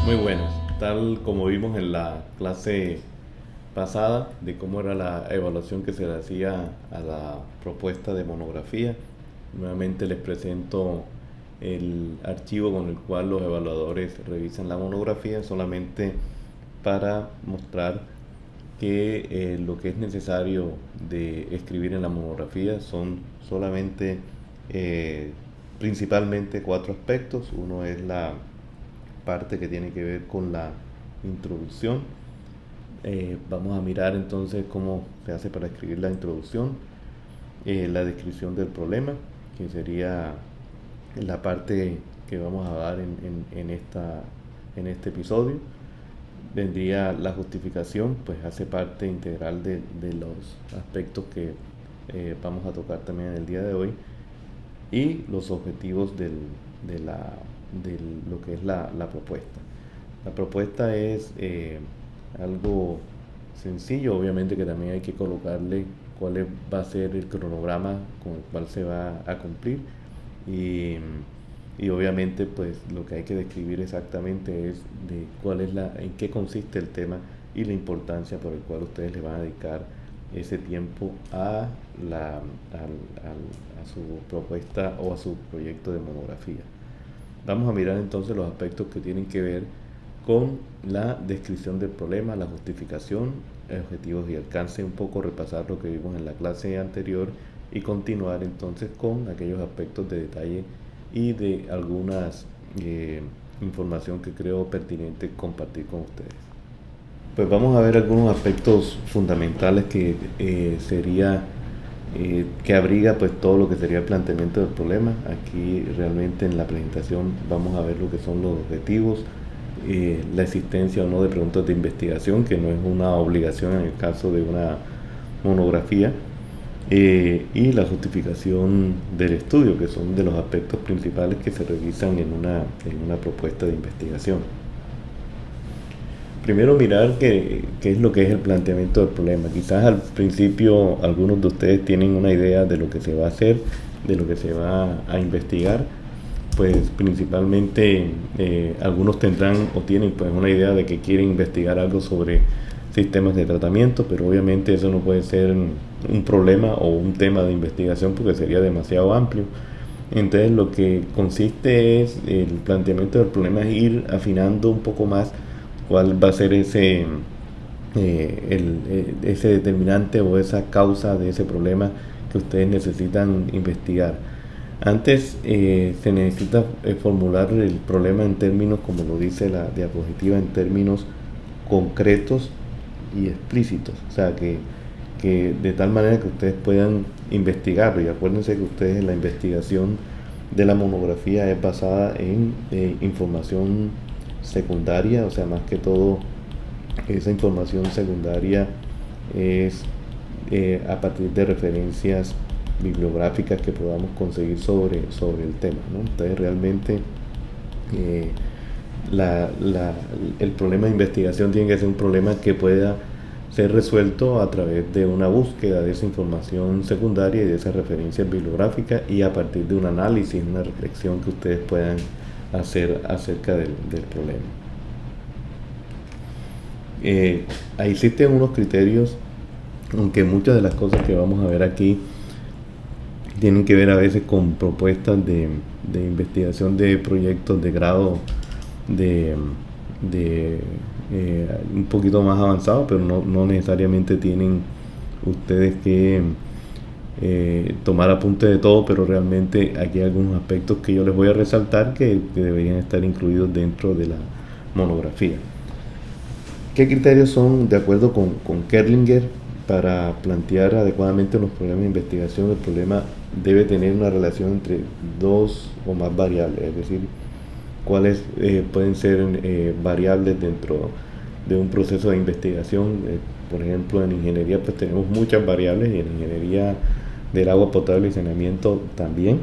Muy buenas. Tal como vimos en la clase pasada de cómo era la evaluación que se le hacía a la propuesta de monografía, nuevamente les presento el archivo con el cual los evaluadores revisan la monografía solamente para mostrar que lo que es necesario de escribir en la monografía son solamente principalmente cuatro aspectos. Uno es la parte que tiene que ver con la introducción. Vamos a mirar entonces cómo se hace para escribir la introducción, la descripción del problema, que sería la parte que vamos a dar en este episodio. Vendría la justificación, pues hace parte integral de los aspectos que vamos a tocar también en el día de hoy, y los objetivos de lo que es la propuesta. La propuesta es algo sencillo, obviamente que también hay que colocarle va a ser el cronograma con el cual se va a cumplir, y, y obviamente pues lo que hay que describir exactamente es de en qué consiste el tema y la importancia por el cual ustedes le van a dedicar ese tiempo a su propuesta o a su proyecto de monografía. Vamos a mirar entonces los aspectos que tienen que ver con la descripción del problema, la justificación, objetivos y alcance, un poco repasar lo que vimos en la clase anterior y continuar entonces con aquellos aspectos de detalle y de algunas información que creo pertinente compartir con ustedes. Pues vamos a ver algunos aspectos fundamentales que abriga pues todo lo que sería el planteamiento del problema. Aquí realmente en la presentación vamos a ver lo que son los objetivos, la existencia o no de preguntas de investigación, que no es una obligación en el caso de una monografía, y la justificación del estudio, que son de los aspectos principales que se revisan en una propuesta de investigación. Primero mirar qué es lo que es el planteamiento del problema. Quizás al principio algunos de ustedes tienen una idea de lo que se va a hacer, de lo que se va a investigar. Pues principalmente algunos tendrán o tienen pues una idea de que quieren investigar algo sobre sistemas de tratamiento, pero obviamente eso no puede ser un problema o un tema de investigación porque sería demasiado amplio. Entonces lo que consiste es el planteamiento del problema es ir afinando un poco más cuál va a ser ese determinante o esa causa de ese problema que ustedes necesitan investigar. Antes se necesita formular el problema en términos, como lo dice la diapositiva, en términos concretos y explícitos, o sea que de tal manera que ustedes puedan investigarlo. Y acuérdense que ustedes, la investigación de la monografía es basada en información secundaria, o sea, más que todo esa información secundaria es a partir de referencias bibliográficas que podamos conseguir sobre el tema, ¿no? Entonces realmente el problema de investigación tiene que ser un problema que pueda ser resuelto a través de una búsqueda de esa información secundaria y de esas referencias bibliográficas, y a partir de un análisis, una reflexión que ustedes puedan hacer acerca del problema. Ahí existen unos criterios, aunque muchas de las cosas que vamos a ver aquí tienen que ver a veces con propuestas de investigación de proyectos de grado un poquito más avanzado, pero no necesariamente tienen ustedes que tomar apunte de todo, pero realmente aquí hay algunos aspectos que yo les voy a resaltar que deberían estar incluidos dentro de la monografía. ¿Qué criterios son, de acuerdo con Kerlinger, para plantear adecuadamente los problemas de investigación? El problema debe tener una relación entre dos o más variables, es decir, cuáles pueden ser variables dentro de un proceso de investigación. Por ejemplo, en ingeniería pues tenemos muchas variables, y en ingeniería del agua potable y saneamiento también.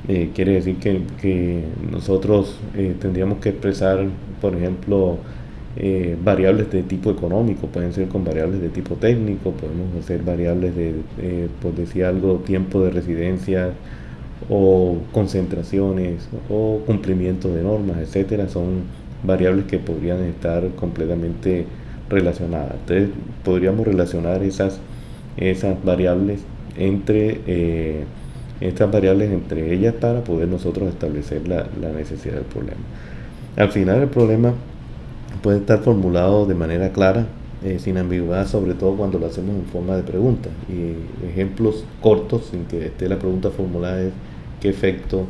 Quiere decir que nosotros tendríamos que expresar, por ejemplo, variables de tipo económico, pueden ser con variables de tipo técnico, podemos hacer variables por decir algo, tiempo de residencia o concentraciones o cumplimiento de normas, etcétera. Son variables que podrían estar completamente relacionadas. Entonces podríamos relacionar esas variables estas variables entre ellas para poder nosotros establecer la necesidad del problema. Al final el problema puede estar formulado de manera clara, sin ambigüedad, sobre todo cuando lo hacemos en forma de pregunta. Y ejemplos cortos, sin que esté la pregunta formulada, es qué efecto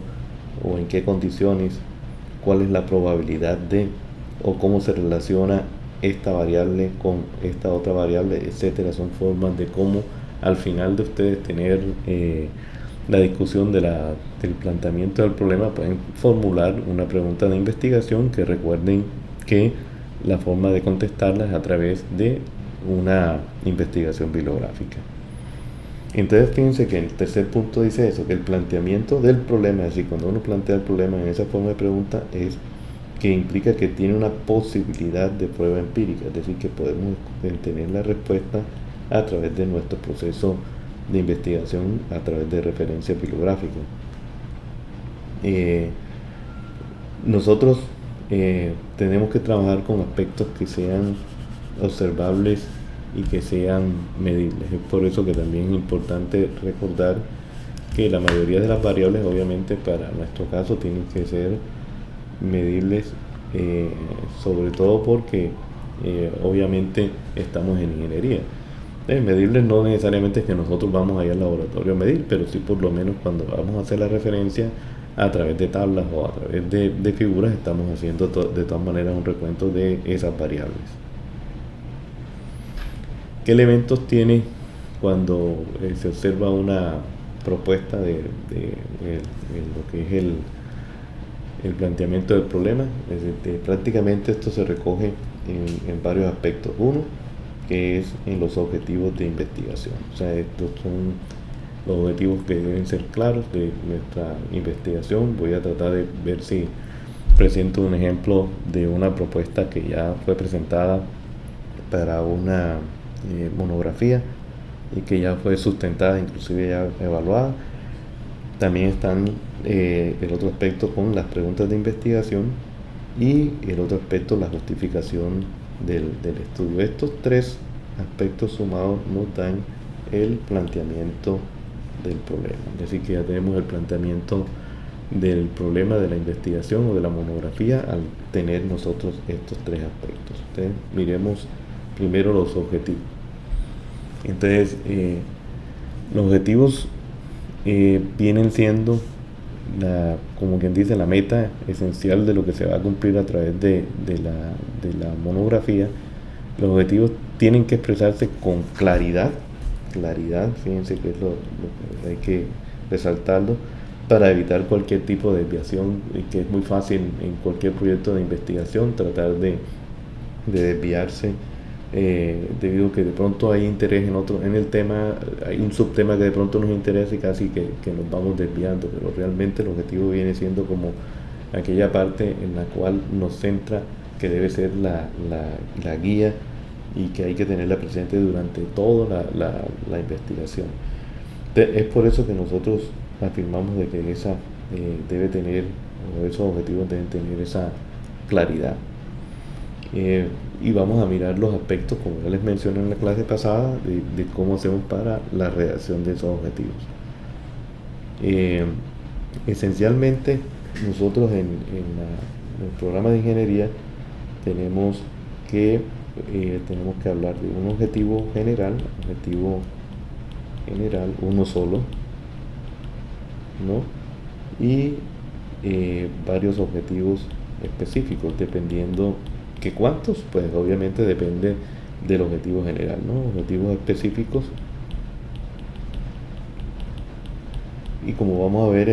o en qué condiciones, cuál es la probabilidad de, o cómo se relaciona esta variable con esta otra variable, etcétera. Son formas de cómo al final de ustedes tener la discusión del planteamiento del problema pueden formular una pregunta de investigación, que recuerden que la forma de contestarla es a través de una investigación bibliográfica. Entonces fíjense que el tercer punto dice eso, que el planteamiento del problema, es decir, cuando uno plantea el problema en esa forma de pregunta, es que implica que tiene una posibilidad de prueba empírica, es decir, que podemos tener la respuesta a través de nuestro proceso de investigación, a través de referencia bibliográfica. Nosotros tenemos que trabajar con aspectos que sean observables y que sean medibles. Es por eso que también es importante recordar que la mayoría de las variables, obviamente para nuestro caso, tienen que ser medibles, sobre todo porque obviamente estamos en ingeniería. Medibles no necesariamente es que nosotros vamos a ir al laboratorio a medir, pero sí por lo menos cuando vamos a hacer la referencia a través de tablas o a través de figuras, estamos haciendo de todas maneras un recuento de esas variables. ¿Qué elementos tiene cuando se observa una propuesta de lo que es el planteamiento del problema? Prácticamente esto se recoge en varios aspectos. Uno, que es en los objetivos de investigación. O sea, estos son los objetivos que deben ser claros de nuestra investigación. Voy a tratar de ver si presento un ejemplo de una propuesta que ya fue presentada para una monografía y que ya fue sustentada, inclusive ya evaluada. También están el otro aspecto con las preguntas de investigación y el otro aspecto, la justificación del estudio. Estos tres aspectos sumados nos dan el planteamiento del problema. Es decir, que ya tenemos el planteamiento del problema de la investigación o de la monografía al tener nosotros estos tres aspectos. Entonces, miremos primero los objetivos. Entonces, los objetivos vienen siendo como quien dice, la meta esencial de lo que se va a cumplir a través de la monografía. Los objetivos tienen que expresarse con claridad, fíjense que es lo que hay que resaltarlo, para evitar cualquier tipo de desviación, que es muy fácil en cualquier proyecto de investigación tratar de desviarse, debido a que de pronto hay interés en el tema, hay un subtema que de pronto nos interesa y casi que nos vamos desviando, pero realmente el objetivo viene siendo como aquella parte en la cual nos centra, que debe ser la guía y que hay que tenerla presente durante toda la investigación. Es por eso que nosotros afirmamos de que esa debe tener, o esos objetivos deben tener esa claridad. Y vamos a mirar los aspectos, como ya les mencioné en la clase pasada, de cómo hacemos para la redacción de esos objetivos. Esencialmente, nosotros en el programa de ingeniería tenemos que hablar de un objetivo general, uno solo, ¿no? Y varios objetivos específicos, dependiendo que cuántos, pues obviamente depende del objetivo general, ¿no? Objetivos específicos, y como vamos a ver,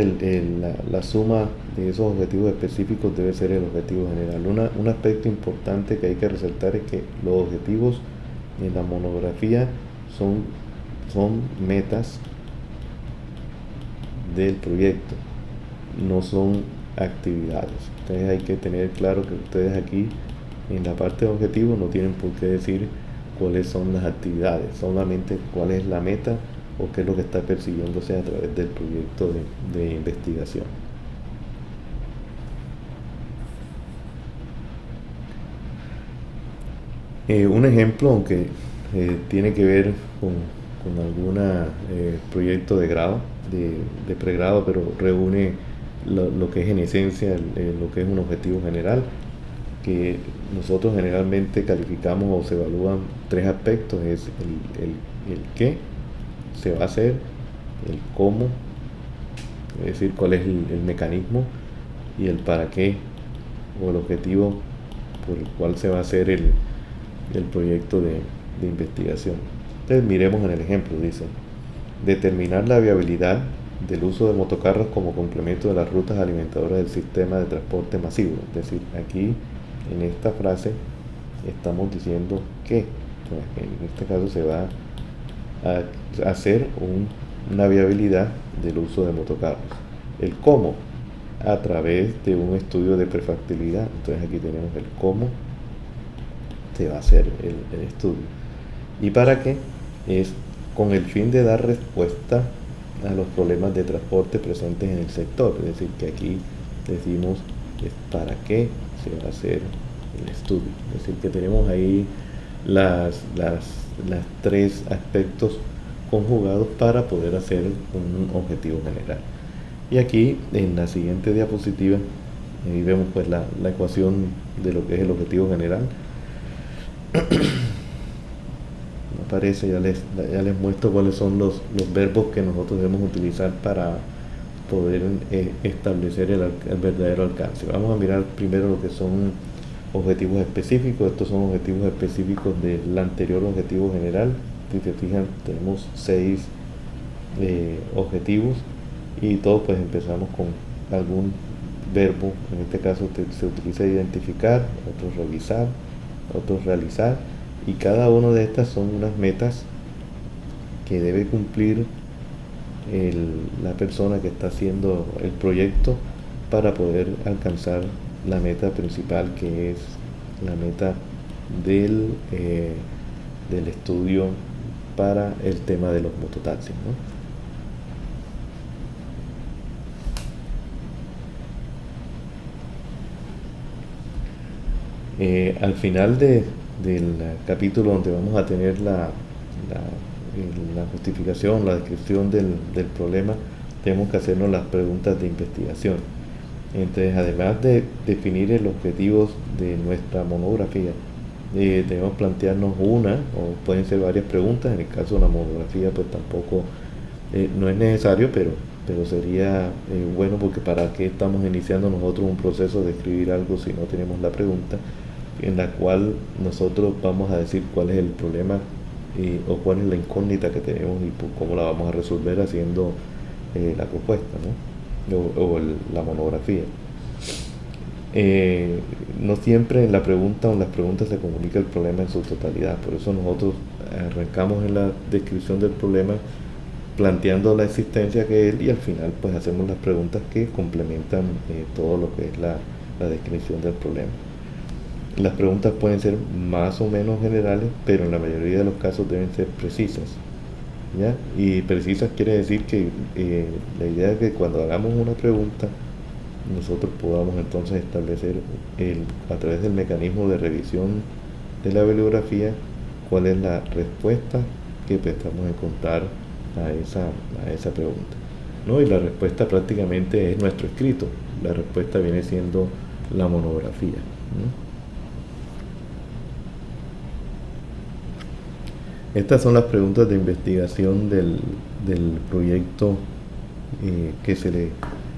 la suma de esos objetivos específicos debe ser el objetivo general. Un aspecto importante que hay que resaltar es que los objetivos en la monografía son metas del proyecto, no son actividades. Entonces hay que tener claro que ustedes aquí en la parte de objetivos no tienen por qué decir cuáles son las actividades, solamente cuál es la meta o qué es lo que está persiguiéndose a través del proyecto de investigación. Un ejemplo, aunque tiene que ver con algún proyecto de grado, de pregrado, pero reúne lo que es en esencia lo que es un objetivo general, que nosotros generalmente calificamos o se evalúan tres aspectos: es el qué se va a hacer, el cómo, es decir, cuál es el mecanismo, y el para qué o el objetivo por el cual se va a hacer el proyecto de investigación. Entonces miremos en el ejemplo. Dice: determinar la viabilidad del uso de motocarros como complemento de las rutas alimentadoras del sistema de transporte masivo. Es decir, aquí en esta frase estamos diciendo que en este caso se va a hacer una viabilidad del uso de motocarros. El cómo, a través de un estudio de prefactibilidad. Entonces aquí tenemos el cómo se va a hacer el estudio. ¿Y para qué? Es con el fin de dar respuesta a los problemas de transporte presentes en el sector. Es decir, que aquí decimos para qué se va a hacer el estudio. Es decir, que tenemos ahí las tres aspectos conjugados para poder hacer un objetivo general. Y aquí en la siguiente diapositiva ahí vemos pues la ecuación de lo que es el objetivo general. Aparece, ya les muestro cuáles son los verbos que nosotros debemos utilizar para poder establecer el verdadero alcance. Vamos a mirar primero lo que son objetivos específicos. Estos son objetivos específicos del anterior objetivo general. Si se fijan, tenemos 6 objetivos, y todos pues empezamos con algún verbo. En este caso se utiliza identificar, otros revisar, otros realizar, y cada una de estas son unas metas que debe cumplir la persona que está haciendo el proyecto para poder alcanzar la meta principal, que es la meta del estudio para el tema de los mototaxis, ¿no? Al final del capítulo, donde vamos a tener la justificación, la descripción del problema, tenemos que hacernos las preguntas de investigación. Entonces, además de definir el objetivo de nuestra monografía, debemos plantearnos una, o pueden ser varias preguntas. En el caso de la monografía pues tampoco no es necesario, pero sería bueno, porque para qué estamos iniciando nosotros un proceso de escribir algo si no tenemos la pregunta en la cual nosotros vamos a decir cuál es el problema o cuál es la incógnita que tenemos, y pues, cómo la vamos a resolver haciendo la propuesta, ¿no? o la monografía. No siempre en la pregunta o en las preguntas se comunica el problema en su totalidad. Por eso nosotros arrancamos en la descripción del problema planteando la existencia que es, y al final pues hacemos las preguntas que complementan todo lo que es la descripción del problema. Las preguntas pueden ser más o menos generales, pero en la mayoría de los casos deben ser precisas, ¿ya? Y precisas quiere decir que la idea es que cuando hagamos una pregunta, nosotros podamos entonces establecer a través del mecanismo de revisión de la bibliografía cuál es la respuesta que pensamos encontrar a esa pregunta, ¿no? Y la respuesta prácticamente es nuestro escrito. La respuesta viene siendo la monografía, ¿no? Estas son las preguntas de investigación del proyecto que se le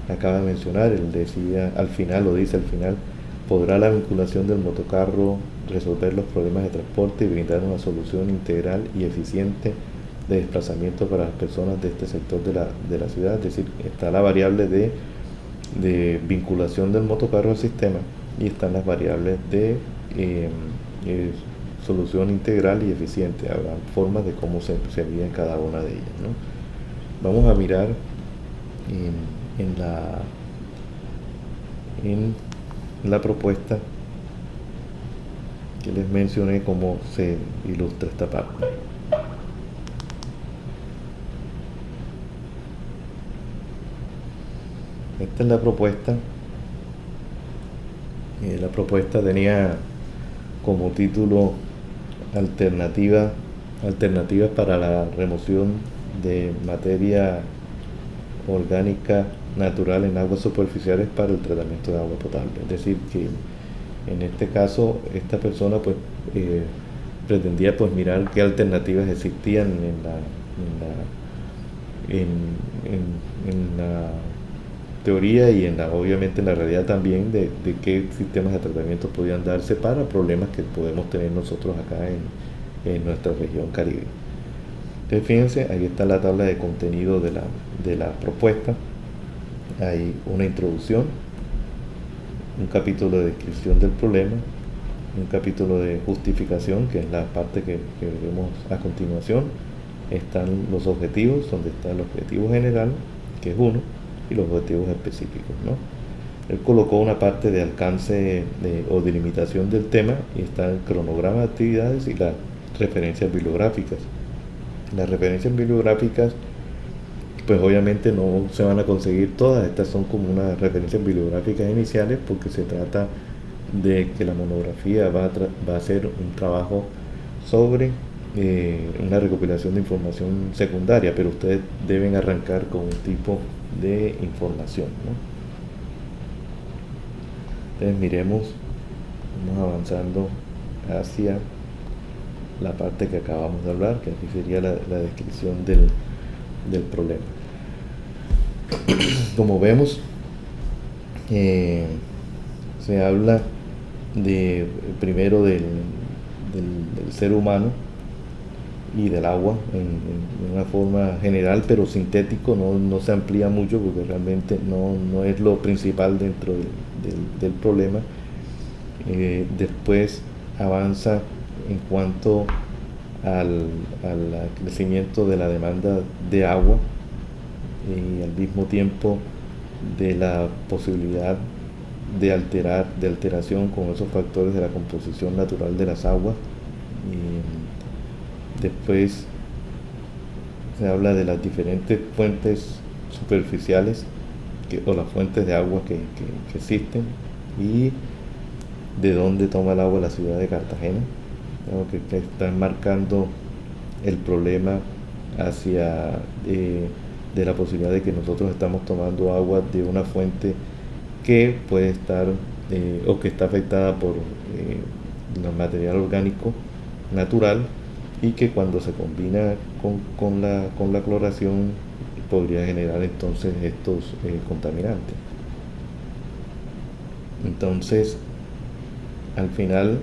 acaba de mencionar. Él decía al final, lo dice al final: ¿podrá la vinculación del motocarro resolver los problemas de transporte y brindar una solución integral y eficiente de desplazamiento para las personas de este sector de la ciudad? Es decir, está la variable de vinculación del motocarro al sistema, y están las variables de solución integral y eficiente. Habrá formas de cómo se mide cada una de ellas, ¿no? Vamos a mirar en la propuesta que les mencioné cómo se ilustra esta parte. Esta es la propuesta. La propuesta tenía como título alternativas para la remoción de materia orgánica natural en aguas superficiales para el tratamiento de agua potable. Es decir, que en este caso esta persona pues pretendía pues mirar qué alternativas existían en la teoría y obviamente en la realidad también de qué sistemas de tratamiento podían darse para problemas que podemos tener nosotros acá en nuestra región Caribe. Entonces fíjense, ahí está la tabla de contenido de la propuesta. Hay una introducción, un capítulo de descripción del problema, un capítulo de justificación, que es la parte que veremos a continuación. Están los objetivos, donde está el objetivo general, que es uno, y los objetivos específicos, ¿no? Él colocó una parte de alcance o delimitación del tema y está el cronograma de actividades y las referencias bibliográficas. Las referencias bibliográficas pues obviamente no se van a conseguir todas, estas son como unas referencias bibliográficas iniciales porque se trata de que la monografía va a hacer un trabajo sobre una recopilación de información secundaria, pero ustedes deben arrancar con un tipo de información, ¿no? Entonces miremos, vamos avanzando hacia la parte que acabamos de hablar, que aquí sería la descripción del problema. Como vemos, se habla primero del ser humano y del agua en una forma general, pero sintético, no se amplía mucho porque realmente no es lo principal dentro del problema. Después avanza en cuanto al crecimiento de la demanda de agua y al mismo tiempo de la posibilidad de alteración con esos factores de la composición natural de las aguas. Y después se habla de las diferentes fuentes superficiales o las fuentes de agua que existen y de dónde toma el agua la ciudad de Cartagena, ¿no? que está marcando el problema hacia de la posibilidad de que nosotros estamos tomando agua de una fuente que puede estar o que está afectada por el material orgánico natural y que cuando se combina con la cloración podría generar entonces estos contaminantes. Entonces, al final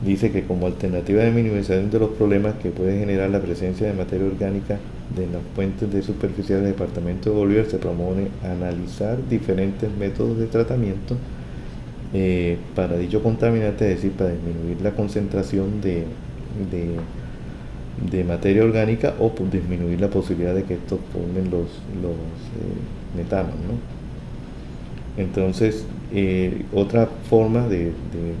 dice que como alternativa de minimización de los problemas que puede generar la presencia de materia orgánica de las fuentes de superficie del departamento de Bolívar, se propone analizar diferentes métodos de tratamiento para dicho contaminante, es decir, para disminuir la concentración de materia orgánica o por disminuir la posibilidad de que estos formen los metanos, ¿no? Entonces, otra forma de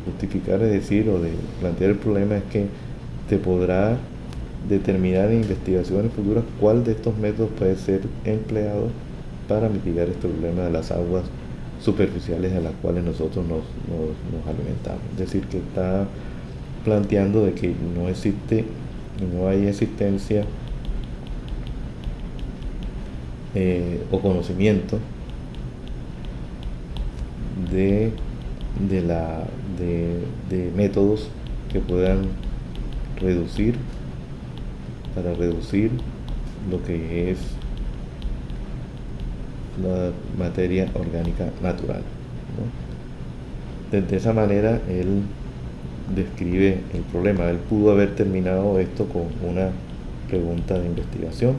justificar, es decir, o de plantear el problema es que se podrá determinar en investigaciones futuras cuál de estos métodos puede ser empleado para mitigar este problema de las aguas superficiales a las cuales nosotros nos alimentamos. Es decir, que está planteando de que no hay existencia o conocimiento de métodos que puedan reducir lo que es la materia orgánica natural, ¿no? De esa manera él describe el problema. Él pudo haber terminado esto con una pregunta de investigación,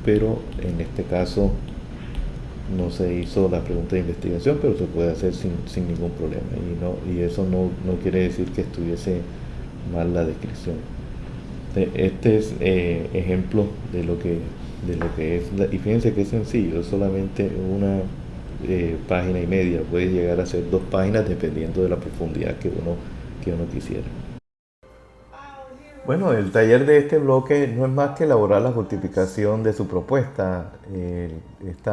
pero en este caso no se hizo la pregunta de investigación, pero se puede hacer sin ningún problema, y eso no quiere decir que estuviese mal la descripción. Este es ejemplo de lo que es, y fíjense que es sencillo, es solamente una página y media, puede llegar a ser 2 páginas dependiendo de la profundidad que uno quisiera. Bueno, el taller de este bloque no es más que elaborar la justificación de su propuesta. Este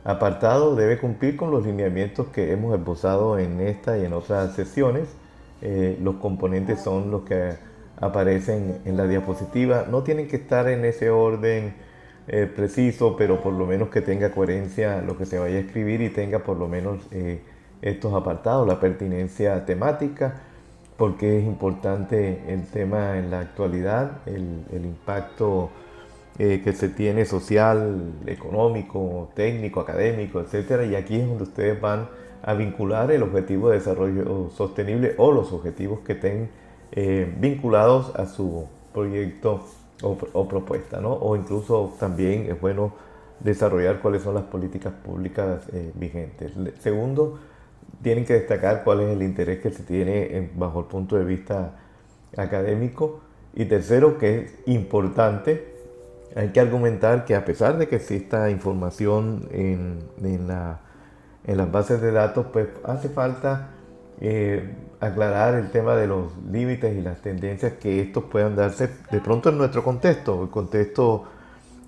apartado debe cumplir con los lineamientos que hemos esbozado en esta y en otras sesiones los componentes son los que aparecen en la diapositiva. No tienen que estar en ese orden preciso, pero por lo menos que tenga coherencia lo que se vaya a escribir y tenga por lo menos estos apartados, la pertinencia temática, porque es importante el tema en la actualidad, el impacto que se tiene social, económico, técnico, académico, etcétera. Y aquí es donde ustedes van a vincular el objetivo de desarrollo sostenible o los objetivos que estén vinculados a su proyecto o propuesta, ¿no? O incluso también es bueno desarrollar cuáles son las políticas públicas vigentes. Segundo, tienen que destacar cuál es el interés que se tiene bajo el punto de vista académico. Y tercero, que es importante, hay que argumentar que a pesar de que exista información en las bases de datos, pues hace falta aclarar el tema de los límites y las tendencias que estos puedan darse de pronto en nuestro contexto, el contexto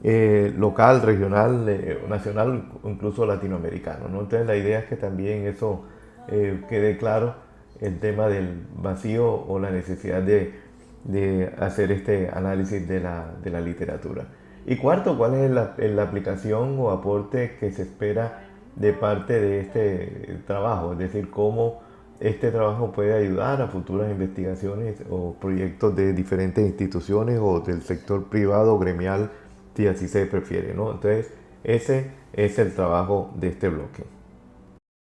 local, regional, nacional o incluso latinoamericano, ¿no? Entonces la idea es que también eso quede claro, el tema del vacío o la necesidad de hacer este análisis de la literatura. Y cuarto, ¿cuál es la aplicación o aporte que se espera de parte de este trabajo? Es decir, cómo este trabajo puede ayudar a futuras investigaciones o proyectos de diferentes instituciones o del sector privado o gremial, si así se prefiere, ¿no? Entonces, ese es el trabajo de este bloque.